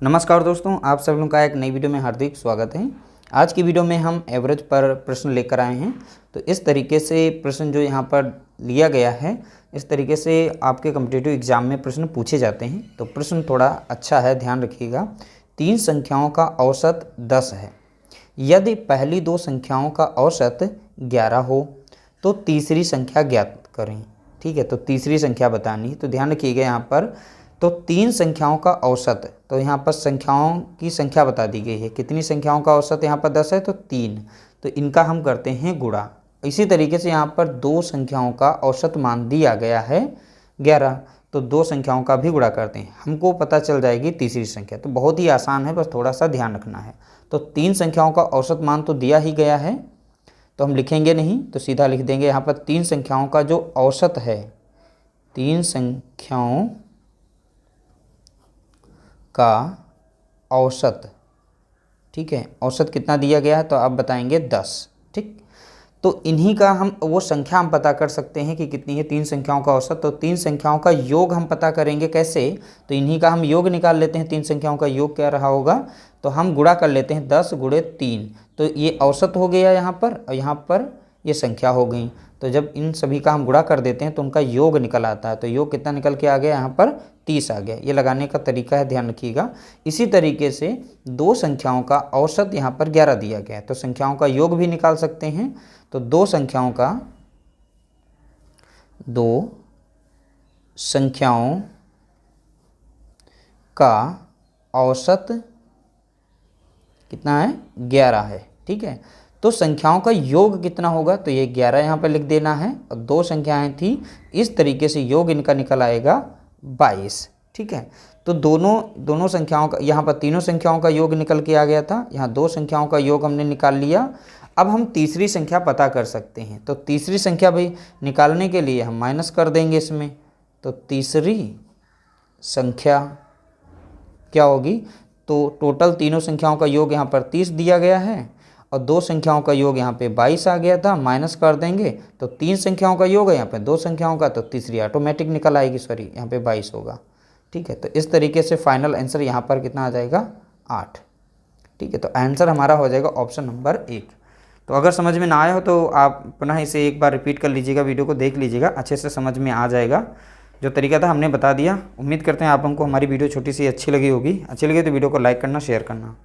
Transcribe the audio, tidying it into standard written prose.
नमस्कार दोस्तों, आप सब लोगों का एक नई वीडियो में हार्दिक स्वागत है। आज की वीडियो में हम एवरेज पर प्रश्न लेकर आए हैं। तो इस तरीके से प्रश्न जो यहाँ पर लिया गया है, इस तरीके से आपके कॉम्पिटिटिव एग्जाम में प्रश्न पूछे जाते हैं। तो प्रश्न थोड़ा अच्छा है, ध्यान रखिएगा। 3 संख्याओं का औसत 10 है। यदि पहली 2 संख्याओं का औसत 11 हो तो तीसरी संख्या ज्ञात करें। ठीक है, तो तीसरी संख्या बतानी है। तो ध्यान रखिएगा यहाँ पर, तो 3 संख्याओं का औसत, तो यहाँ पर संख्याओं की संख्या बता दी गई है। कितनी संख्याओं का औसत यहाँ पर 10 है, तो 3। तो इनका हम करते हैं गुणा। इसी तरीके से यहाँ पर 2 संख्याओं का औसत मान दिया गया है 11, तो 2 संख्याओं का भी गुणा करते हैं, हमको पता चल जाएगी तीसरी संख्या। तो बहुत ही आसान है, बस थोड़ा सा ध्यान रखना है। तो 3 संख्याओं का औसत मान तो दिया ही गया है, तो हम लिखेंगे नहीं, तो सीधा लिख देंगे यहाँ पर 3 संख्याओं का जो औसत है, 3 संख्याओं का औसत। ठीक है, औसत कितना दिया गया है, तो आप बताएंगे 10। ठीक, तो इन्हीं का हम वो संख्या हम पता कर सकते हैं कि कितनी है 3 संख्याओं का औसत। तो 3 संख्याओं का योग हम पता करेंगे कैसे, तो इन्हीं का हम योग निकाल लेते हैं। 3 संख्याओं का योग क्या रहा होगा, तो हम गुणा कर लेते हैं 10 × 3। तो ये औसत हो गया यहाँ पर, और यहाँ पर ये संख्या हो गई। तो जब इन सभी का हम गुणा कर देते हैं तो उनका योग निकल आता है। तो योग कितना निकल के आ गया, यहाँ पर 30 आ गया। ये लगाने का तरीका है, ध्यान रखिएगा। इसी तरीके से 2 संख्याओं का औसत यहाँ पर 11 दिया गया है, तो संख्याओं का योग भी निकाल सकते हैं। तो 2 संख्याओं का औसत कितना है, 11 है। ठीक है, तो संख्याओं का योग कितना होगा, तो ये 11 यहाँ पर लिख देना है। और 2 संख्याएं थी, इस तरीके से योग इनका निकल आएगा 22। ठीक है, तो दोनों संख्याओं का, यहाँ पर तीनों संख्याओं का योग निकल के आ गया था, यहाँ 2 संख्याओं का योग हमने निकाल लिया। अब हम तीसरी संख्या पता कर सकते हैं। तो तीसरी संख्या भाई निकालने के लिए हम माइनस कर देंगे इसमें। तो तीसरी संख्या क्या होगी, तो टोटल तीनों संख्याओं का योग यहाँ पर 30 दिया गया है, और 2 संख्याओं का योग यहाँ पे 22 आ गया था, माइनस कर देंगे। तो 3 संख्याओं का योग है यहाँ पे 2 संख्याओं का, तो तीसरी ऑटोमेटिक निकल आएगी, सॉरी यहाँ पे 22 होगा। ठीक है, तो इस तरीके से फाइनल आंसर यहाँ पर कितना आ जाएगा, 8। ठीक है, तो आंसर हमारा हो जाएगा ऑप्शन नंबर 1। तो अगर समझ में ना आया हो तो आप पुनः इसे एक बार रिपीट कर लीजिएगा, वीडियो को देख लीजिएगा, अच्छे से समझ में आ जाएगा। जो तरीका था हमने बता दिया। उम्मीद करते हैं आप हमको हमारी वीडियो छोटी सी अच्छी लगी होगी। अच्छी लगी तो वीडियो को लाइक करना, शेयर करना।